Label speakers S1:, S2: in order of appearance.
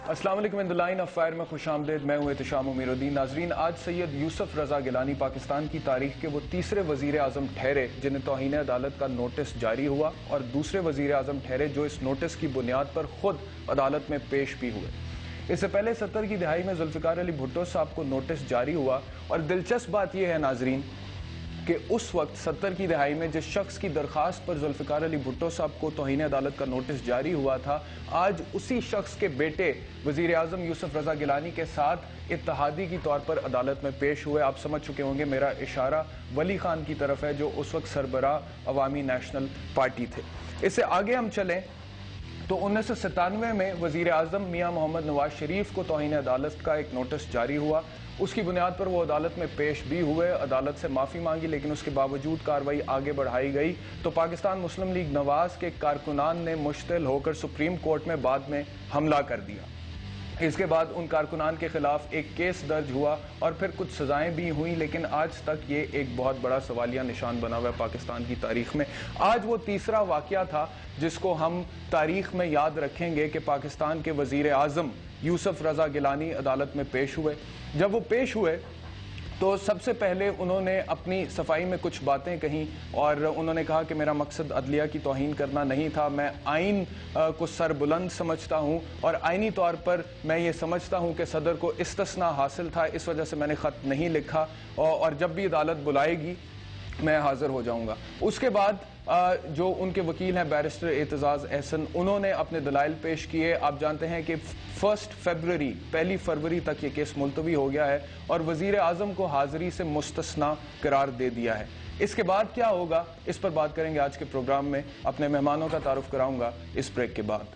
S1: अस्सलाम वालेकुम। In the line of fire में खुश आमदेद। मैं हूं एहतिशाम उमीरुद्दीन। नाजरीन, आज सैयद यूसुफ रजा गिलानी पाकिस्तान की तारीख के वो तीसरे वजीर आजम ठहरे जिन्हें तौहीन अदालत का नोटिस जारी हुआ, और दूसरे वजीर आजम ठहरे जो इस नोटिस की बुनियाद पर खुद अदालत में पेश भी हुए। इससे पहले 70 की दहाई में जुल्फिकार अली भुट्टो साहब को नोटिस जारी हुआ, और दिलचस्प बात यह है नाजरीन कि उस वक्त 70 की दहाई में जिस शख्स की दरखास्त पर जुल्फिकार अली भुट्टो साहब को तौहीन अदालत का नोटिस जारी हुआ था, आज उसी शख्स के बेटे वजीर आजम यूसुफ रजा गिलानी के साथ इत्तहादी की तौर पर अदालत में पेश हुए। आप समझ चुके होंगे मेरा इशारा वली खान की तरफ है, जो उस वक्त सरबराह अवामी नेशनल पार्टी थे। इससे आगे हम चलें तो 1997 में वजीर आजम मियाँ मोहम्मद नवाज शरीफ को तौहीन अदालत का एक नोटिस जारी हुआ। उसकी बुनियाद पर वो अदालत में पेश भी हुए, अदालत से माफ़ी मांगी, लेकिन उसके बावजूद कार्रवाई आगे बढ़ाई गई तो पाकिस्तान मुस्लिम लीग नवाज के कारकुनान ने मुश्तिल होकर सुप्रीम कोर्ट में बाद में हमला कर दिया। इसके बाद उन कारकुनान के खिलाफ एक केस दर्ज हुआ और फिर कुछ सजाएं भी हुई, लेकिन आज तक ये एक बहुत बड़ा सवालिया निशान बना हुआ है पाकिस्तान की तारीख में। आज वो तीसरा वाकया था जिसको हम तारीख में याद रखेंगे कि पाकिस्तान के वजीर आजम यूसुफ रजा गिलानी अदालत में पेश हुए। जब वो पेश हुए तो सबसे पहले उन्होंने अपनी सफाई में कुछ बातें कहीं, और उन्होंने कहा कि मेरा मकसद अदलिया की तौहीन करना नहीं था, मैं आइन को सरबुलंद समझता हूं और आइनी तौर पर मैं ये समझता हूं कि सदर को इस्तिस्ना हासिल था, इस वजह से मैंने ख़त नहीं लिखा, और जब भी अदालत बुलाएगी मैं हाजिर हो जाऊंगा। उसके बाद जो उनके वकील हैं बैरिस्टर एतजाज एहसन, उन्होंने अपने दलाइल पेश किए। आप जानते हैं कि 1 फरवरी तक ये केस मुलतवी हो गया है और वजीर आजम को हाजिरी से मुस्तस्ना करार दे दिया है। इसके बाद क्या होगा, इस पर बात करेंगे आज के प्रोग्राम में। अपने मेहमानों का तारुफ कराऊंगा इस ब्रेक के बाद।